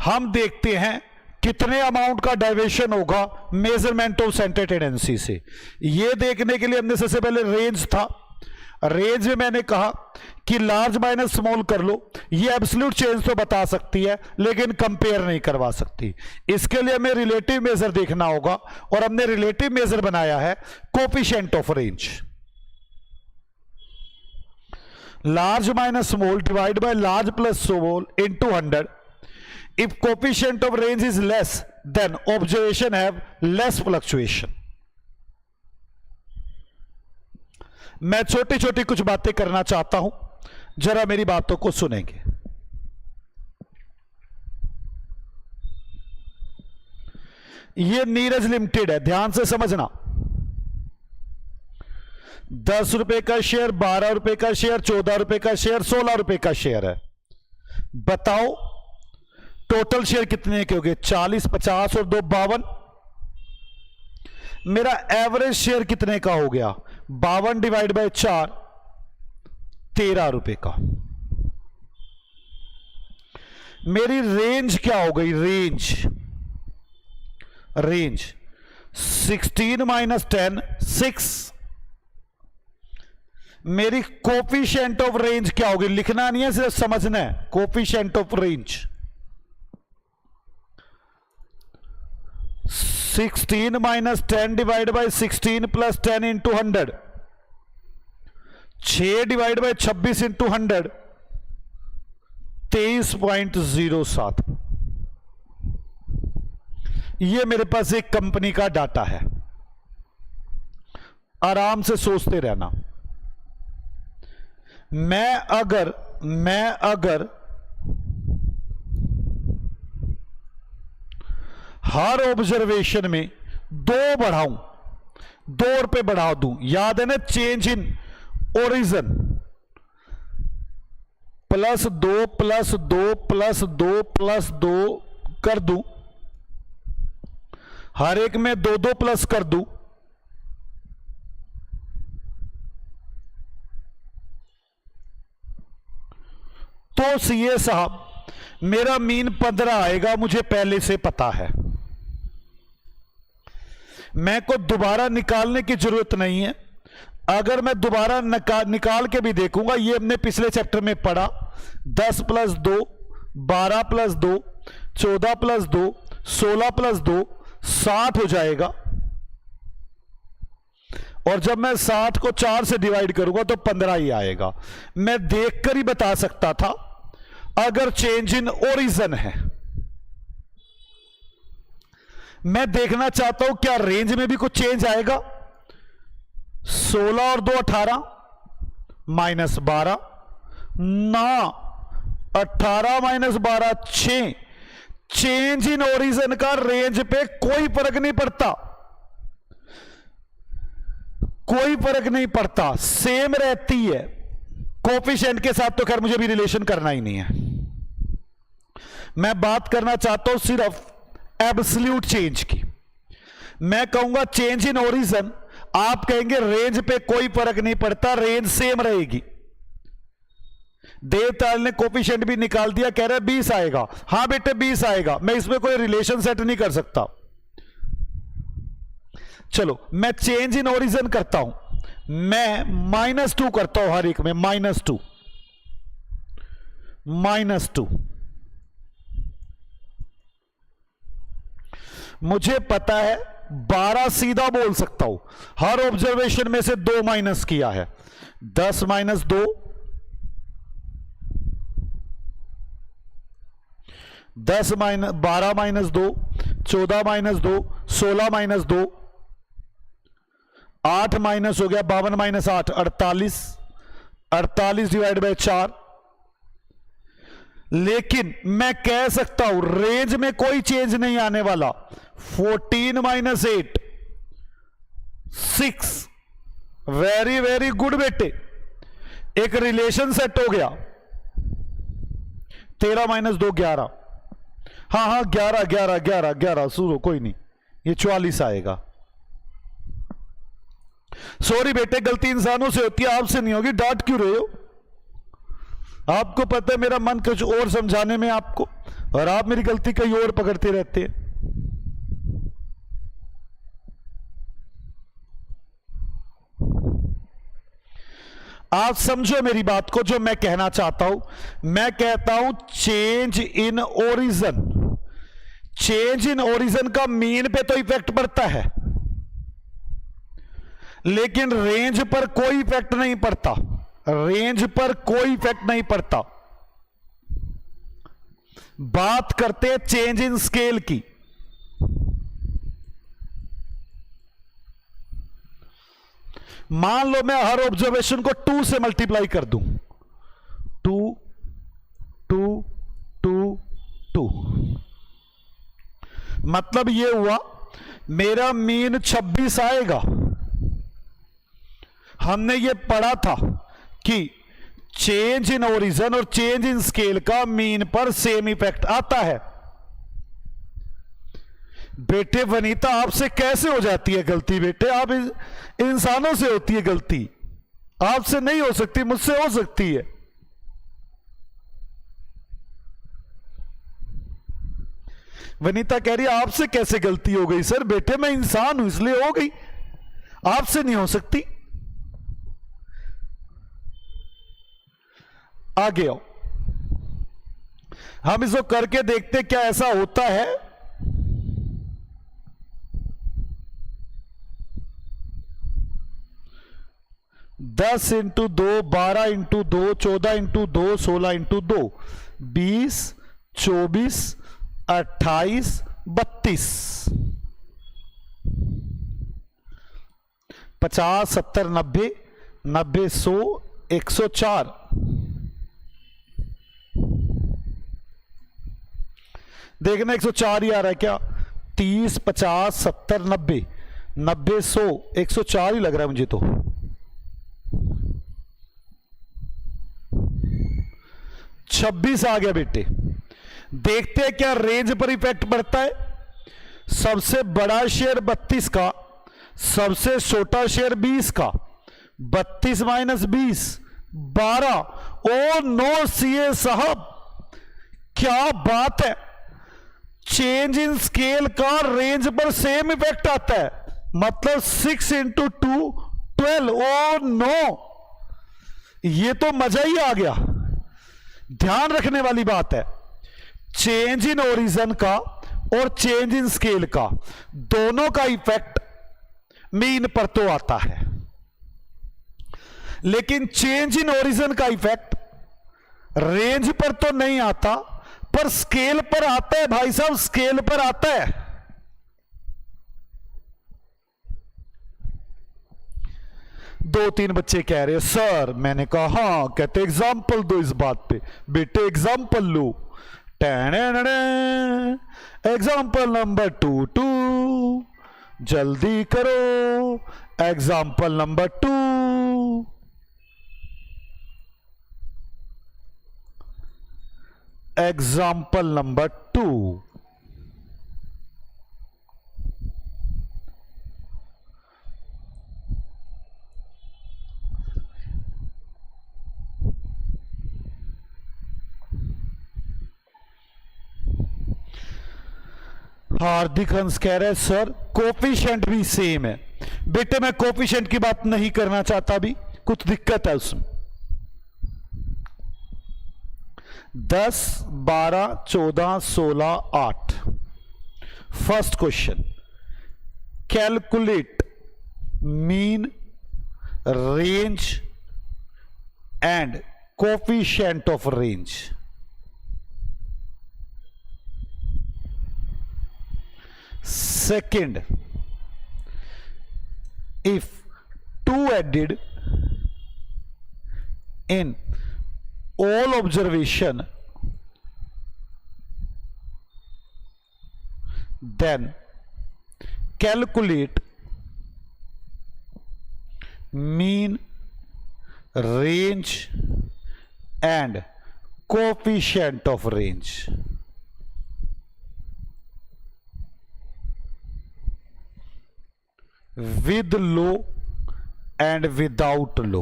हम देखते हैं कितने अमाउंट का डाइवेशन होगा मेजरमेंट ऑफ सेंटर टेंडेंसी से। यह देखने के लिए हमने सबसे पहले रेंज था, रेंज में मैंने कहा कि लार्ज माइनस स्मॉल कर लो, ये एब्सोल्यूट चेंज तो बता सकती है लेकिन कंपेयर नहीं करवा सकती। इसके लिए हमें रिलेटिव मेजर देखना होगा और हमने रिलेटिव मेजर बनाया है coefficient of range. Large minus small divide by large plus small into 100। If coefficient of range is less than observation have less fluctuation. मैं छोटी छोटी कुछ बातें करना चाहता हूं, जरा मेरी बातों को सुनेंगे। ये नीरज लिमिटेड है, ध्यान से समझना। 10 रुपए का शेयर, 12 रुपए का शेयर, 14 रुपए का शेयर, 16 रुपए का शेयर है। बताओ टोटल शेयर कितने के हो गए? 40, 50 और 2 52। मेरा एवरेज शेयर कितने का हो गया? 52 डिवाइड बाय 4 13 रुपए का। मेरी रेंज क्या हो गई? Range 16 minus 10 6। मेरी कोफिशिएंट ऑफ रेंज क्या होगी? लिखना नहीं है, सिर्फ समझना है। Coefficient of range 16 minus 10 divide bye 16 plus 10 into 100। 6 divide by 26 into 100 23.07। यह मेरे पास एक कंपनी का डाटा है। आराम से सोचते रहना। मैं अगर हर ऑब्जर्वेशन में 2 बढ़ाऊं, 2 रुपए बढ़ा दूं, याद है ना, चेंज इन ओरिजिन, +2 +2 +2 +2 कर दूं, हर एक में 2 प्लस कर दूं, तो सीए साहब मेरा मीन 15 आएगा, मुझे पहले से पता है। मैं को दोबारा निकालने की जरूरत नहीं है। अगर मैं दोबारा निकाल के भी देखूंगा, ये हमने पिछले चैप्टर में पढ़ा, 10 + 2 12 + 2 14 + 2 16 + 2 60 हो जाएगा। और जब मैं 60 को 4 से डिवाइड करूंगा तो 15 ही आएगा। मैं देखकर ही बता सकता था अगर चेंज इन ओरिजिन है। मैं देखना चाहता हूं क्या रेंज में भी कुछ चेंज आएगा। 16 और 2 18 -12 ना, 18 -12 6। चेंज इन ओरिजिन का रेंज पे कोई फर्क नहीं पड़ता, कोई फर्क नहीं पड़ता, सेम रहती है। कोफिशिएंट के साथ तो खैर मुझे भी रिलेशन करना ही नहीं है। मैं बात करना चाहता हूं सिर्फ एब्सोल्यूट चेंज की। मैं कहूंगा चेंज इन ओरिजिन, आप कहेंगे रेंज पे कोई फर्क नहीं पड़ता, रेंज सेम रहेगी। देवताल ने कोफिशिएंट भी निकाल दिया, कह रहा है 20 आएगा। हां बेटे 20 आएगा, मैं इसमें कोई रिलेशन सेट नहीं कर सकता। चलो मैं चेंज इन ओरिजिन करता हूं, मैं -2 करता हूं, हर एक में -2 -2। मुझे पता है 12 सीधा बोल सकता हूं, हर ऑब्जर्वेशन में से 2 माइनस किया है। 10 - 2 10 12 - 2 14 - 2 16 - 2 8 माइनस हो गया, 52 - 8 48 48 डिवाइड बाय 4। लेकिन मैं कह सकता हूं रेंज में कोई चेंज नहीं आने वाला। 14 - 8 6। वेरी वेरी गुड बेटे, एक रिलेशन सेट हो गया। 13 - 2 11। हाँ 11 11 11 11 सुनो, कोई नहीं, ये 44 आएगा। सॉरी बेटे, गलती इंसानों से होती है, आपसे नहीं होगी। डांट क्यों रहे हो? आपको पता है मेरा मन कुछ और समझाने में आपको, और आप मेरी गलती कहीं और पकड़ते रहते हैं। आप समझो मेरी बात को, जो मैं कहना चाहता हूं। मैं कहता हूं change in origin, change in origin का मीन पे तो इफेक्ट पड़ता है, लेकिन रेंज पर कोई इफेक्ट नहीं पड़ता, रेंज पर कोई इफेक्ट नहीं पड़ता। बात करते हैं चेंज इन स्केल की। मान लो मैं हर ऑब्जर्वेशन को 2 से मल्टीप्लाई कर दूं, 2 2 2 2, मतलब ये हुआ मेरा मीन 26 आएगा। हमने ये पढ़ा था कि चेंज इन ओरिजिन और चेंज इन स्केल का मीन पर सेम इफेक्ट आता है। बेटे वनीता, आपसे कैसे हो जाती है गलती? बेटे आप इंसानों से होती है गलती, आपसे नहीं हो सकती, मुझसे हो सकती है। वनीता कह रही है आपसे कैसे गलती हो गई? सर बेटे मैं इंसान हूं इसलिए हो गई, आपसे नहीं हो सकती। आगे आओ, हम इसको करके देखते क्या ऐसा होता है। 10 इंटू 2, 12 इंटू 2, 14 इंटू 2, 16 इंटू 2, 20, 24, 28, 32, 50, 70, 90, 90, 100, 104। देखना 104 ही आ रहा है क्या? 30, 50, 70, 90, 90, 100, 104 ही लग रहा है मुझे तो। छब्बीस आ गया बेटे। देखते हैं क्या रेंज पर इफेक्ट पड़ता है। सबसे बड़ा शेयर 32 का, सबसे छोटा शेयर 20 का, 32 माइनस 20 12। ओ नो सीए साहब, क्या बात है, चेंज इन स्केल का रेंज पर सेम इफेक्ट आता है, मतलब 6 इंटू 2 12। ओ नो, ये तो मजा ही आ गया। ध्यान रखने वाली बात है, चेंज इन ओरिजिन का और चेंज इन स्केल का दोनों का इफेक्ट मीन पर तो आता है, लेकिन चेंज इन ओरिजिन का इफेक्ट रेंज पर तो नहीं आता, पर स्केल पर आता है। भाई साहब स्केल पर आता है। दो तीन बच्चे कह रहे हैं सर, मैंने कहा हाँ, कहते एग्जाम्पल दो इस बात पे। बेटे एग्जाम्पल लो, एग्जाम्पल नंबर 2, जल्दी करो, एग्जाम्पल नंबर 2। एग्जाम्पल नंबर 2, हार्दिक हंस कह रहे हैं सर कोफिशिएंट भी सेम है। बेटे मैं कोफिशिएंट की बात नहीं करना चाहता, अभी कुछ दिक्कत है उसमें। 10, 12, 14, 16, 8। First question, calculate mean, range and coefficient of range. Second, if 2 added in all observation, then calculate mean, range and coefficient of range. With low and without low।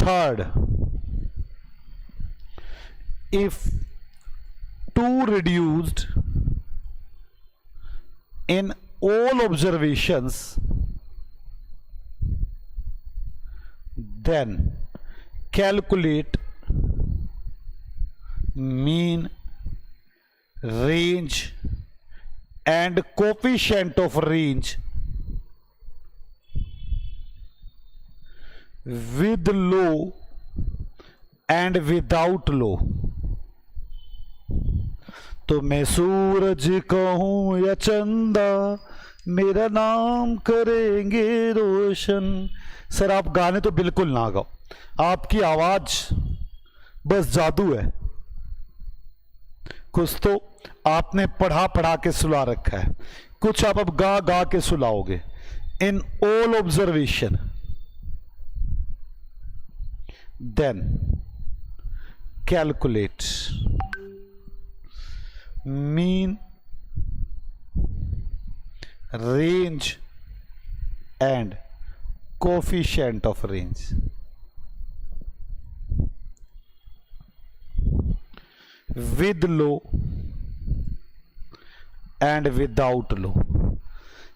Third, if 2 reduced in all observations, then calculate mean, range and coefficient of range with low and without low. तो मैं सूरज कहूं या चंदा, मेरा नाम करेंगे रोशन। Sir आप गाने तो बिल्कुल ना गाओ, आपकी आवाज बस जादू है। कुछ तो आपने पढ़ा पढ़ा के सुला रखा है, कुछ आप अब गा गा के सुलाओगे। In all observation, then calculate mean, range and coefficient of range with low and without low।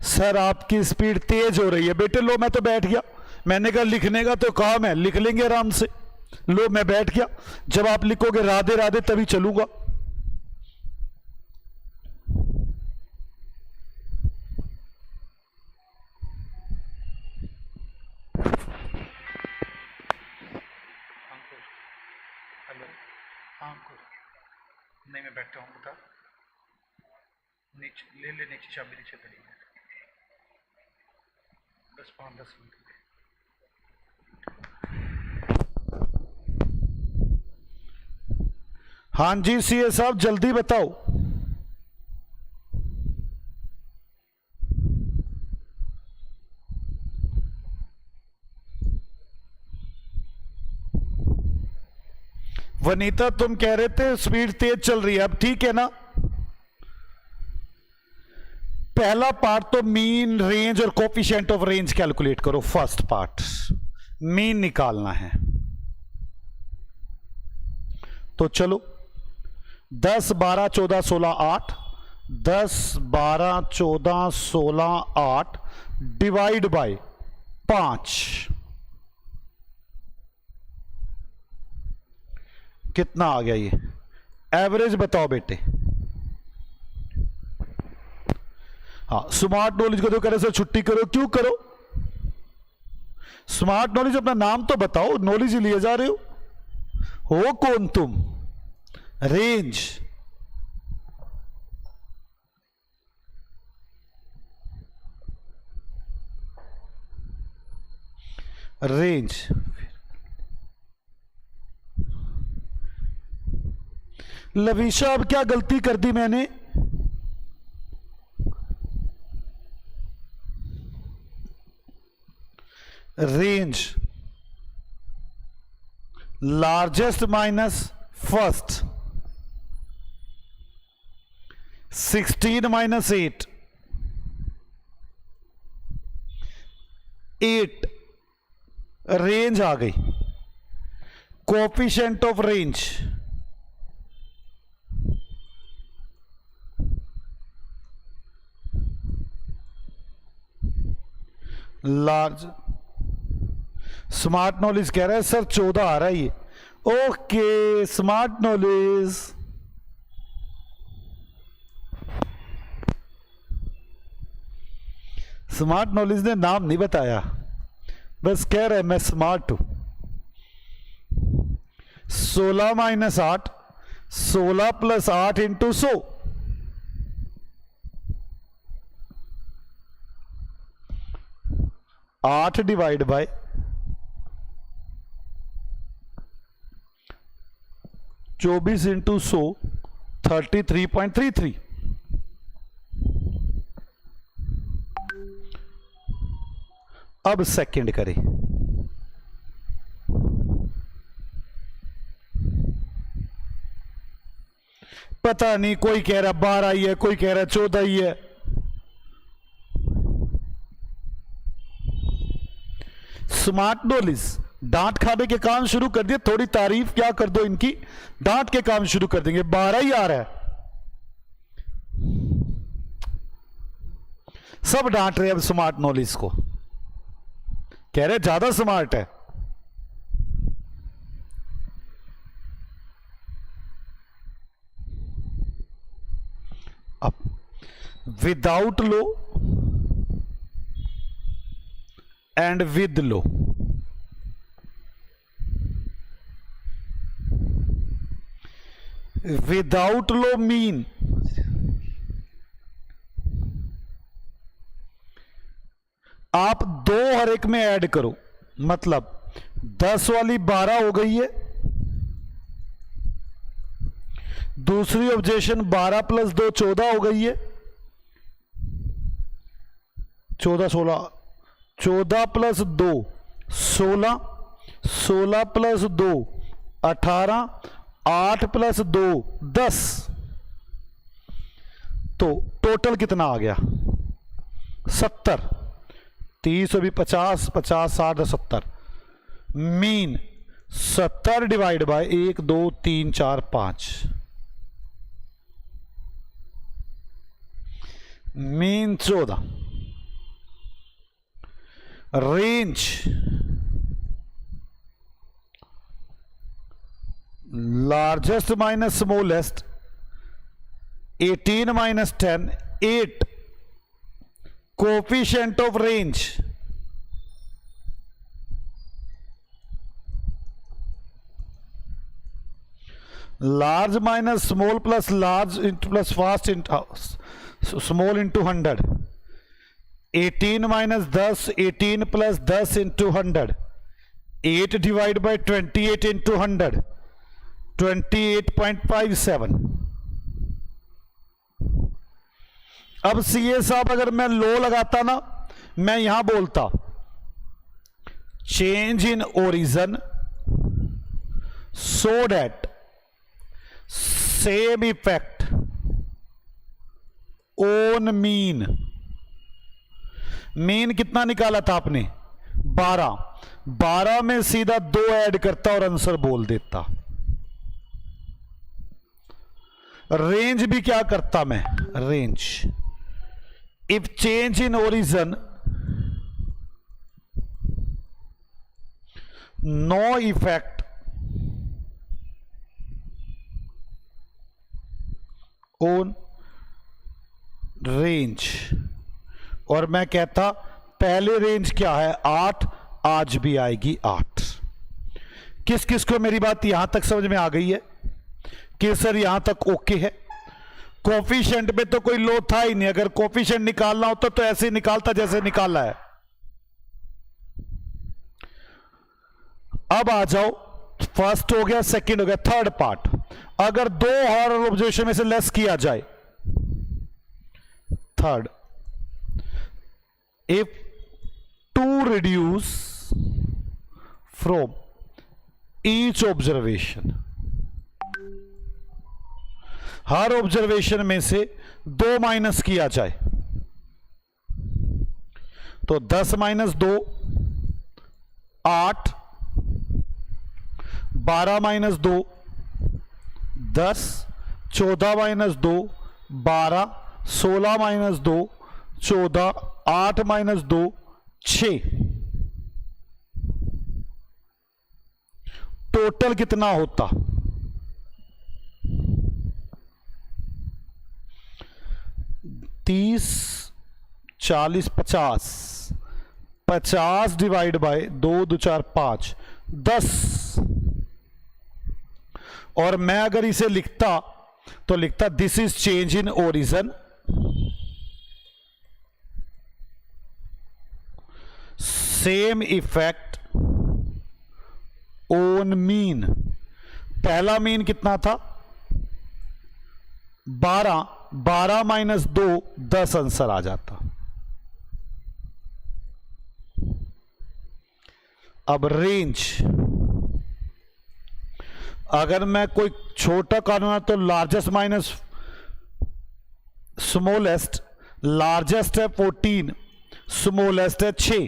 Sir आपकी स्पीड तेज हो रही है। बेटे लो मैं तो बैठ गया, मैंने कहा लिखने का तो काम है, लिख लेंगे आराम से। लो मैं बैठ गया, जब आप लिखोगे राधे राधे तभी चलूंगा। नहीं मैं बैठा हूँ, बता। नीचे ले ले, नीचे चाबी नीचे पड़ी है। 10 मिनट। हाँ जी सीए साहब जल्दी बताओ। वनीता तुम कह रहे थे स्पीड तेज चल रही है, अब ठीक है ना। पहला पार्ट तो मीन, रेंज और कोफिशिएंट ऑफ रेंज कैलकुलेट करो। फर्स्ट पार्ट मीन निकालना है, तो चलो 10 12 14 16 8, 10 12 14 16 8 डिवाइड बाय 5 कितना आ गया? ये एवरेज बताओ बेटे। हाँ स्मार्ट नॉलेज को तो कह रहे सर छुट्टी करो, क्यों करो? स्मार्ट नॉलेज अपना नाम तो बताओ, नॉलेज ही लिए जा रहे हो कौन तुम? रेंज, रेंज लवीशा अब क्या गलती कर दी मैंने? Range largest minus first, 16 minus 8, 8 range आ गई। Coefficient of range large. Smart knowledge कह रहा है सर 14 आ रहा है ये। Okay smart knowledge, smart knowledge ने नाम नहीं बताया, बस कह रहा है मैं स्मार्ट हूं। 16 minus 8, 16 plus 8 into 100, 8 divide by 24 into 100, 33.33। अब सेकंड करें। पता नहीं, कोई कह रहा 12 ही है, कोई कह रहा 14 ही है। स्मार्ट नॉलेज डांट खाने के काम शुरू कर दिए, थोड़ी तारीफ क्या कर दो इनकी, डांट के काम शुरू कर देंगे। 12 ही आ रहा है, सब डांट रहे अब स्मार्ट नॉलेज को, कह रहे ज्यादा स्मार्ट है। अब without low and with low, without low mean आप दो हर एक में ऐड करो, मतलब 10 वाली 12 हो गई है, दूसरी ऑब्जेक्शन 12 प्लस 2 14 हो गई है, 14 16, 14 प्लस 2 16, 16 प्लस 2 18, 8 प्लस 2 10, तो टोटल कितना आ गया 70, 30 भी 50, 50 60 70, mean 70 divide by 1 2 3 4 5, mean 14, range largest minus smallest 18 minus 10 8, coefficient of range large minus small plus large into plus fast into small into 100, 18 minus 10 18 plus 10 into 100, 8 divide by 28 into 100 28.57। अब CA साहब अगर मैं लो लगाता ना, मैं यहां बोलता change in origin so that same effect on mean. Mean कितना निकाला था आपने 12, 12 में सीधा 2 ऐड करता और आंसर बोल देता। रेंज भी क्या करता मैं, range if change in origin no effect on range, और मैं कहता पहले रेंज क्या है 8, आज भी आएगी 8। किस किस को मेरी बात यहां तक समझ में आ गई है कि सर यहां तक ओके है? कोफिशिएंट में तो कोई लो था ही नहीं, अगर कोफिशिएंट निकालना होता तो ऐसे ही निकालता जैसे निकाला है। अब आ जाओ, फर्स्ट हो गया, सेकंड हो गया, थर्ड पार्ट। अगर 2 हर ऑब्जर्वेशन में से लेस किया जाए, third if 2 reduce from each observation, her observation में से 2 माइनस किया जाए, तो 10 minus 2 8, 12 minus 2 10, 14 minus 2 12, 16 minus 2 14, 8 minus 2 6, total कितना होता 30 40 50, 50 डिवाइड बाय 2 2 4 5 10। और मैं अगर इसे लिखता तो लिखता this is change in origin same effect on mean. पहला मीन कितना था 12, 12 माइनस 2 10 आंसर आ जाता। अब रेंज, अगर मैं कोई छोटा कानून है तो लार्जेस्ट माइनस स्मॉलेस्ट, लार्जेस्ट है 14, स्मॉलेस्ट है 6,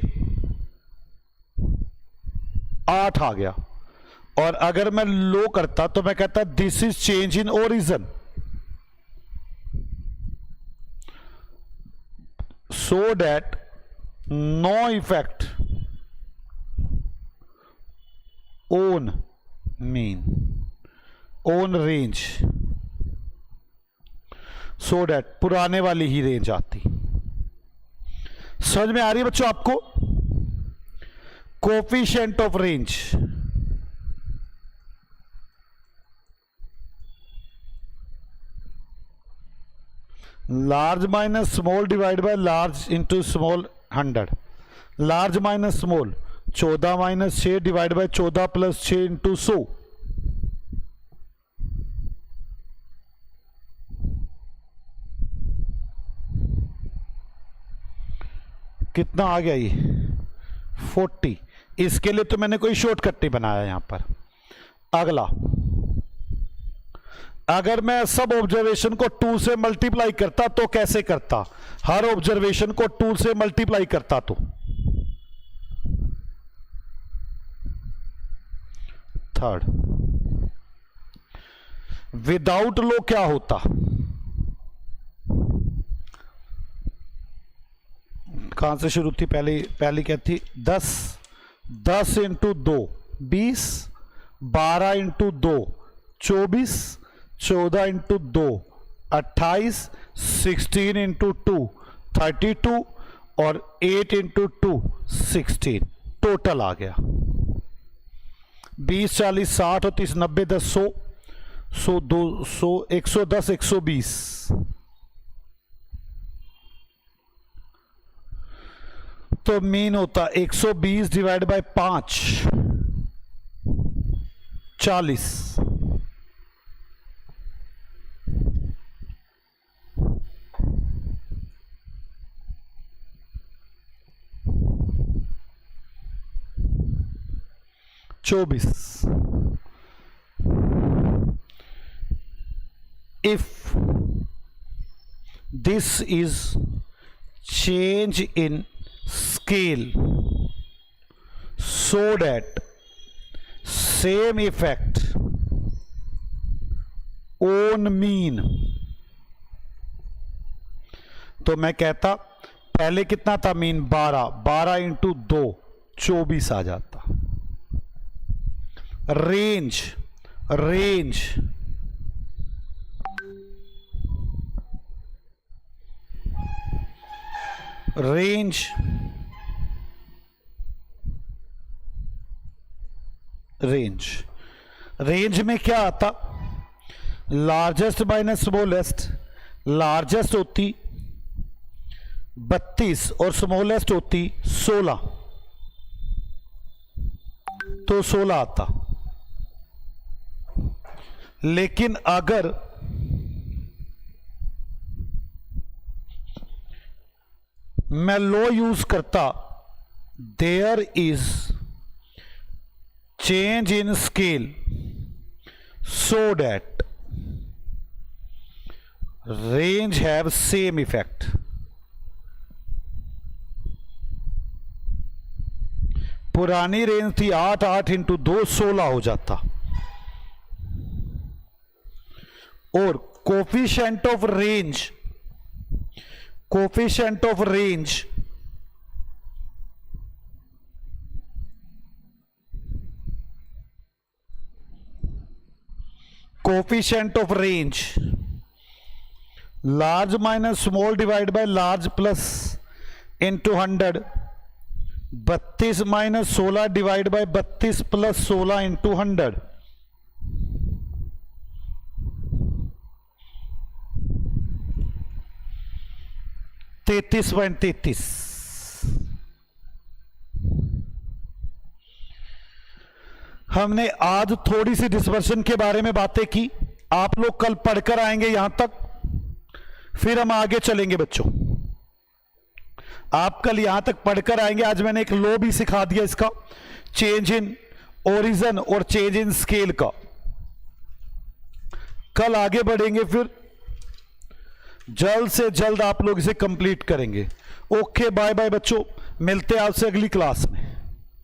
8 आ गया। और अगर मैं लो करता तो मैं कहता this is change in origin, so that no effect on mean on range, so that पुराने वाली ही रेंज आती। समझ में आ रही है बच्चों आपको? Coefficient of range, large minus small divide by large into small 100, large minus small 14 minus 6 divide by 14 plus 6 into 100, कितना आ गया ये 40। इसके लिए तो मैंने कोई शॉर्टकट नहीं बनाया यहां पर। अगला, अगर मैं सब ऑब्जर्वेशन को 2 से मल्टीप्लाई करता तो कैसे करता? हर ऑब्जर्वेशन को 2 से मल्टीप्लाई करता तो थर्ड, विदाउट लो क्या होता? कहां से शुरू थी? पहली क्या थी? 10 इंटू 2 20, 12 इंटू 2 24, 14 इंटू 2 28, 16 इंटू 2 32 और 8 इंटू 2 16। टोटल आ गया 20 40 60 और 30 90 10 100 100 200 110 120। तो मीन होता 120 divide by 5 40, if this is change in scale so that same effect on mean, तो मैं कहता पहले कितना था मीन 12 इंटू 2 24 आ जाता। Range range range range range में क्या आता? लार्जेस्ट माइनस स्मॉलेस्ट, लार्जेस्ट होती 32 और स्मॉलेस्ट होती 16, तो 16 आता। लेकिन अगर मैं लो यूज करता, there is change in scale so that range have same effect, पुरानी रेंज थी 8 इंटू 2 16 हो जाता। और coefficient of range, coefficient of range coefficient of range large minus small divide by large plus into 100, 32 minus 16 divide by 32 plus 16 into 100, 33.33। हमने आज थोड़ी सी dispersion के बारे में बातें की, आप लोग कल पढ़कर आएंगे यहां तक, फिर हम आगे चलेंगे बच्चों। आप कल यहां तक पढ़कर आएंगे। आज मैंने एक लो भी सिखा दिया इसका, चेंज इन ओरिजिन और चेंज इन स्केल का। कल आगे बढ़ेंगे, फिर जल्द से जल्द आप लोग इसे कंप्लीट करेंगे। ओके, बाय बाय बच्चों, मिलते हैं आपसे अगली क्लास में।